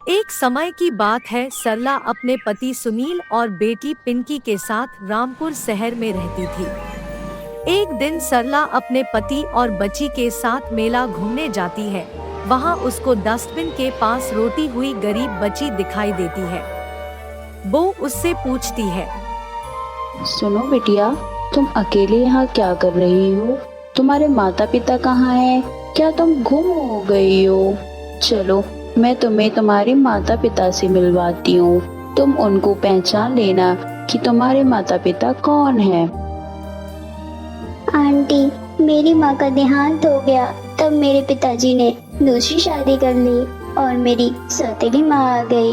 एक समय की बात है, सरला अपने पति सुनील और बेटी पिंकी के साथ रामपुर शहर में रहती थी। एक दिन सरला अपने पति और बच्ची के साथ मेला घूमने जाती है। वहाँ उसको डस्टबिन के पास रोती हुई गरीब बच्ची दिखाई देती है। वो उससे पूछती है, सुनो बिटिया, तुम अकेले यहाँ क्या कर रही हो? तुम्हारे माता पिता कहाँ हैं? क्या तुम गुम हो गई हो? चलो, मैं तुम्हें तुम्हारे माता पिता से मिलवाती हूँ। तुम उनको पहचान लेना कि तुम्हारे माता पिता कौन हैं। आंटी, मेरी माँ का देहांत हो गया तब मेरे पिताजी ने दूसरी शादी कर ली और मेरी सौतेली माँ आ गई।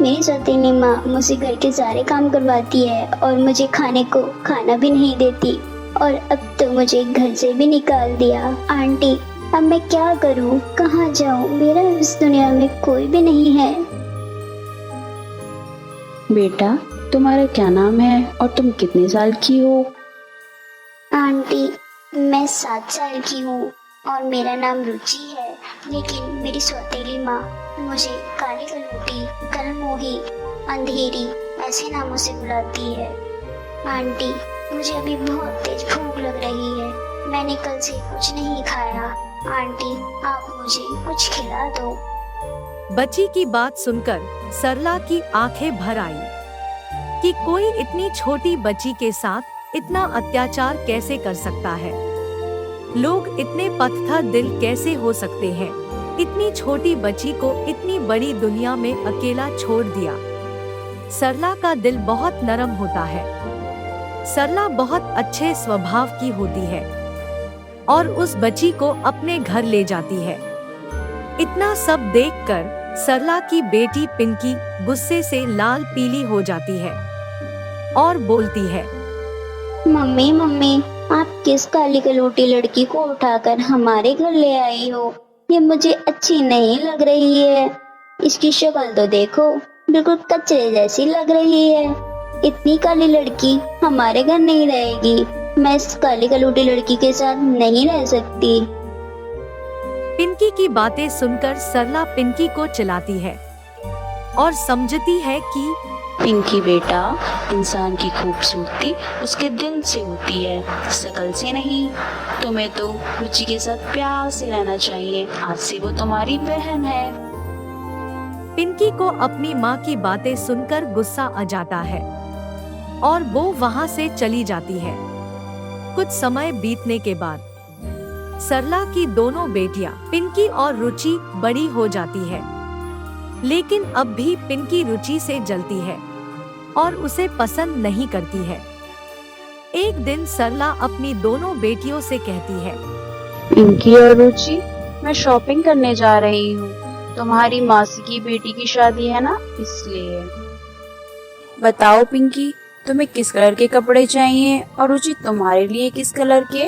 मेरी सौतेली माँ मुझसे घर के सारे काम करवाती है और मुझे खाने को खाना भी नहीं देती, और अब तो मुझे घर से भी निकाल दिया। आंटी, अब मैं क्या करूँ, कहाँ जाऊँ? मेरा इस दुनिया में कोई भी नहीं है। बेटा, तुम्हारा क्या नाम है और तुम कितने साल की हो? आंटी, मैं 7 साल की हूँ और मेरा नाम रुचि है, लेकिन मेरी सौतेली माँ मुझे काली कलूटी, कलमोही, अंधेरी ऐसे नामों से बुलाती है। आंटी, मुझे अभी बहुत तेज भूख लग रही है। मैंने कल से कुछ नहीं खाया। आंटी, आप मुझे कुछ खिला दो। बच्ची की बात सुनकर सरला की आंखें भर आई कि कोई इतनी छोटी बच्ची के साथ इतना अत्याचार कैसे कर सकता है। लोग इतने पत्थर दिल कैसे हो सकते हैं। इतनी छोटी बच्ची को इतनी बड़ी दुनिया में अकेला छोड़ दिया। सरला का दिल बहुत नरम होता है। सरला बहुत अच्छे स्वभाव की होती है और उस बच्ची को अपने घर ले जाती है। इतना सब देखकर सरला की बेटी पिंकी गुस्से से लाल पीली हो जाती है और बोलती है, मम्मी मम्मी, आप किस काली कलूटी लड़की को उठाकर हमारे घर ले आई हो? ये मुझे अच्छी नहीं लग रही है। इसकी शक्ल तो देखो, बिल्कुल कचरे जैसी लग रही है। इतनी काली लड़की हमारे घर नहीं रहेगी। मैं इस काली कलूटी लड़की के साथ नहीं रह सकती। पिंकी की बातें सुनकर सरला पिंकी को चिल्लाती है और समझती है कि पिंकी बेटा, इंसान की खूबसूरती उसके दिल से होती है, शकल से नहीं। तुम्हें तो रुचि के साथ प्यार से रहना चाहिए। आज से वो तुम्हारी बहन है। पिंकी को अपनी माँ की बातें सुनकर गुस्सा आ जाता है और वो वहाँ से चली जाती है। कुछ समय बीतने के बाद सरला की दोनों बेटियां पिंकी और रुचि बड़ी हो जाती है, लेकिन अब भी पिंकी रुचि से जलती है और उसे पसंद नहीं करती है। एक दिन सरला अपनी दोनों बेटियों से कहती है, पिंकी और रुचि, मैं शॉपिंग करने जा रही हूँ। तुम्हारी मासी की बेटी की शादी है ना, इसलिए। बताओ पिंकी, तुम्हें किस कलर के कपड़े चाहिए और रुचि तुम्हारे लिए किस कलर के?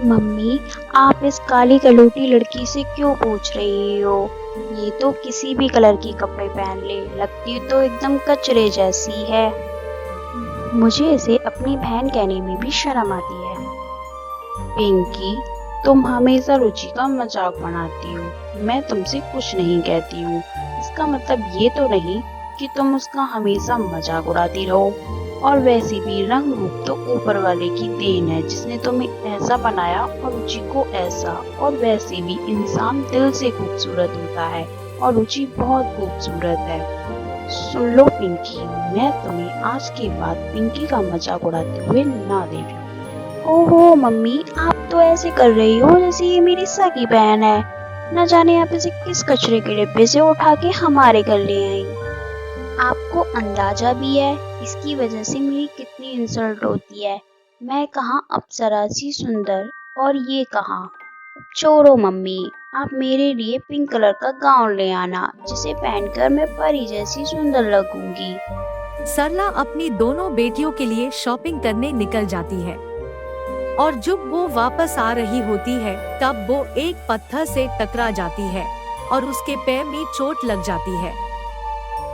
मम्मी, आप इस काली कलूटी लड़की से क्यों पूछ रही हो? ये तो किसी भी कलर के कपड़े पहन ले, लगती तो एकदम कचरे जैसी है। मुझे इसे अपनी बहन कहने में भी शर्म आती है। पिंकी, तुम हमेशा रुचि का मजाक बनाती हो। मैं तुमसे कुछ नहीं कहती हूँ। इसका मतलब ये तो नहीं कि तुम उसका हमेशा मजाक उड़ाती रहो। और वैसे भी रंग रूप तो ऊपर वाले की देन है, जिसने तुम्हें ऐसा बनाया और रुचि को ऐसा। और वैसे भी इंसान दिल से खूबसूरत होता है और रुचि बहुत खूबसूरत है। सुन लो पिंकी, मैं तुम्हें आज के बाद पिंकी का मजाक उड़ाते हुए ना देखूं। ओहो मम्मी, आप तो ऐसे कर रही हो जैसे ये मेरी सगी बहन है। न जाने आप इसे किस कचरे के डिब्बे से उठा के हमारे घर ले आई। आपको अंदाजा भी है इसकी वजह से मेरी कितनी इंसल्ट होती है। मैं कहाँ अप्सरा सी सुंदर और ये कहाँ। छोड़ो मम्मी, आप मेरे लिए पिंक कलर का गाउन ले आना, जिसे पहनकर मैं परी जैसी सुंदर लगूंगी। सरला अपनी दोनों बेटियों के लिए शॉपिंग करने निकल जाती है और जब वो वापस आ रही होती है तब वो एक पत्थर से टकरा जाती है और उसके पैर में चोट लग जाती है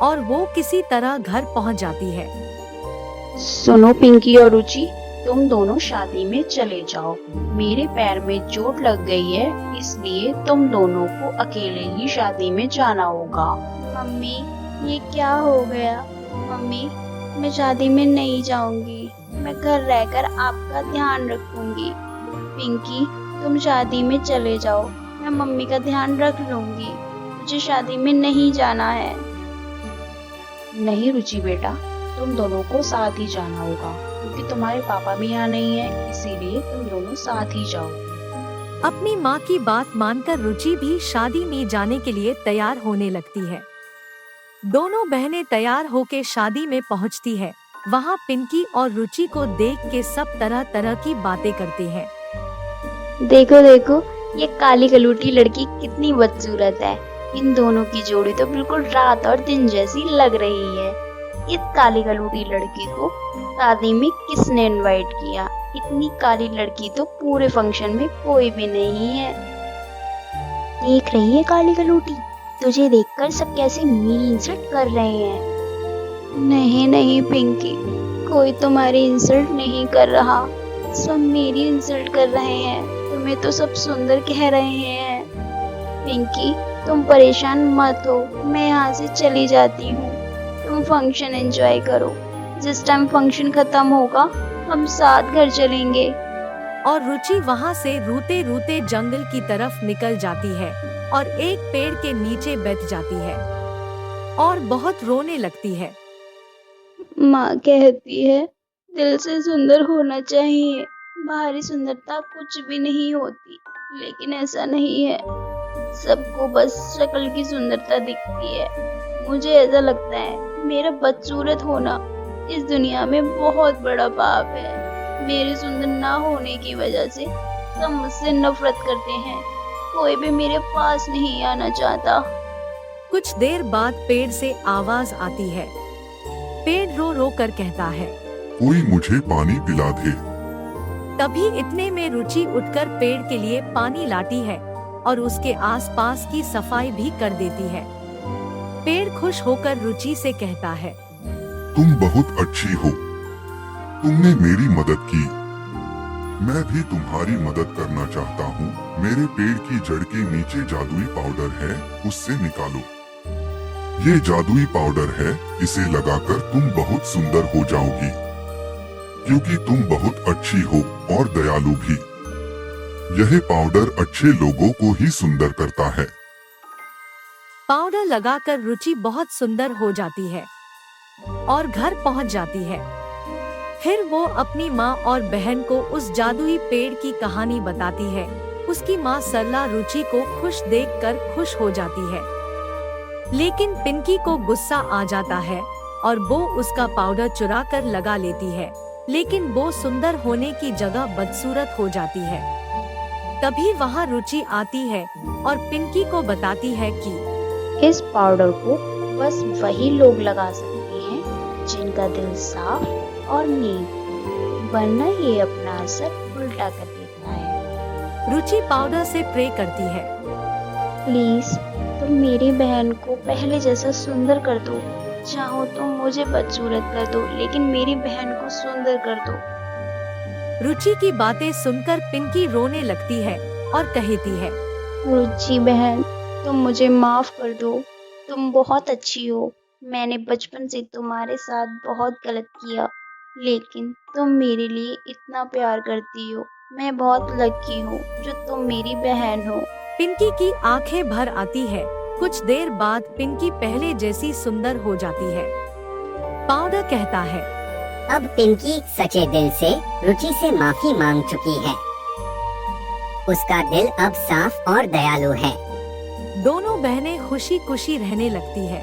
और वो किसी तरह घर पहुंच जाती है। सुनो पिंकी और रुचि, तुम दोनों शादी में चले जाओ। मेरे पैर में चोट लग गई है, इसलिए तुम दोनों को अकेले ही शादी में जाना होगा। मम्मी, ये क्या हो गया? मम्मी, मैं शादी में नहीं जाऊंगी। मैं घर रहकर आपका ध्यान रखूंगी। पिंकी, तुम शादी में चले जाओ। मैं मम्मी का ध्यान रख लूंगी। मुझे शादी में नहीं जाना है। नहीं रुचि बेटा, तुम दोनों को साथ ही जाना होगा, क्योंकि तुम्हारे पापा भी यहाँ नहीं है, इसीलिए तुम दोनों साथ ही जाओ। अपनी माँ की बात मानकर रुचि भी शादी में जाने के लिए तैयार होने लगती है। दोनों बहनें तैयार होकर शादी में पहुँचती है। वहाँ पिंकी और रुचि को देख के सब तरह तरह की बातें करते हैं। देखो देखो, ये काली कलूटी लड़की कितनी बदसूरत है। इन दोनों की जोड़ी तो बिल्कुल रात और दिन जैसी लग रही है। इस काली कलूटी लड़की को शादी में किसने इनवाइट किया? इतनी काली लड़की तो पूरे फंक्शन में कोई भी नहीं है। देख रही है काली कलूटी, तुझे देखकर सब कैसे मेरी इंसल्ट कर रहे हैं। नहीं नहीं पिंकी, कोई तुम्हारी इंसल्ट नहीं कर रहा, सब मेरी इंसल्ट कर रहे हैं। तुम्हें तो सब सुंदर कह रहे हैं। पिंकी, तुम परेशान मत हो, मैं यहाँ से चली जाती हूँ। तुम फंक्शन एंजॉय करो। जिस टाइम फंक्शन खत्म होगा हम साथ घर चलेंगे। और रुचि वहाँ से रूते रूते जंगल की तरफ निकल जाती है और एक पेड़ के नीचे बैठ जाती है और बहुत रोने लगती है। माँ कहती है दिल से सुंदर होना चाहिए, बाहरी सुंदरता कुछ भी नहीं होती, लेकिन ऐसा नहीं है। सबको बस शक्ल की सुंदरता दिखती है। मुझे ऐसा लगता है मेरा बदसूरत होना इस दुनिया में बहुत बड़ा पाप है। मेरे सुंदर ना होने की वजह से सब मुझसे नफरत करते हैं। कोई भी मेरे पास नहीं आना चाहता। कुछ देर बाद पेड़ से आवाज आती है। पेड़ रो रो कर कहता है, कोई मुझे पानी पिला दे। तभी इतने में रुचि उठकर पेड़ के लिए पानी लाती है और उसके आसपास की सफाई भी कर देती है। पेड़ खुश होकर रुचि से कहता है, तुम बहुत अच्छी हो, तुमने मेरी मदद की। मैं भी तुम्हारी मदद करना चाहता हूँ। मेरे पेड़ की जड़ के नीचे जादुई पाउडर है, उससे निकालो। ये जादुई पाउडर है, इसे लगाकर तुम बहुत सुंदर हो जाओगी, क्योंकि तुम बहुत अच्छी हो और दयालु भी। यह पाउडर अच्छे लोगों को ही सुंदर करता है। पाउडर लगाकर रुचि बहुत सुंदर हो जाती है और घर पहुंच जाती है। फिर वो अपनी माँ और बहन को उस जादुई पेड़ की कहानी बताती है। उसकी माँ सरला रुचि को खुश देखकर खुश हो जाती है, लेकिन पिंकी को गुस्सा आ जाता है और वो उसका पाउडर चुरा कर लगा लेती है, लेकिन वो सुंदर होने की जगह बदसूरत हो जाती है। तभी वहाँ रुचि आती है और पिंकी को बताती है कि इस पाउडर को बस वही लोग लगा सकते हैं जिनका दिल साफ और नेक, वरना ये अपना असर उल्टा कर देता है। रुचि पाउडर से प्रे करती है, प्लीज तुम मेरी बहन को पहले जैसा सुंदर कर दो। चाहो तो मुझे बदसूरत कर दो, लेकिन मेरी बहन को सुंदर कर दो। रुचि की बातें सुनकर पिंकी रोने लगती है और कहती है, रुचि बहन, तुम मुझे माफ कर दो। तुम बहुत अच्छी हो। मैंने बचपन से तुम्हारे साथ बहुत गलत किया, लेकिन तुम मेरे लिए इतना प्यार करती हो। मैं बहुत लकी हूँ जो तुम मेरी बहन हो। पिंकी की आंखें भर आती है। कुछ देर बाद पिंकी पहले जैसी सुंदर हो जाती है। पाउडर कहता है, अब पिंकी सच्चे दिल से रुचि से माफी मांग चुकी है। उसका दिल अब साफ और दयालु है। दोनों बहनें खुशी खुशी रहने लगती है।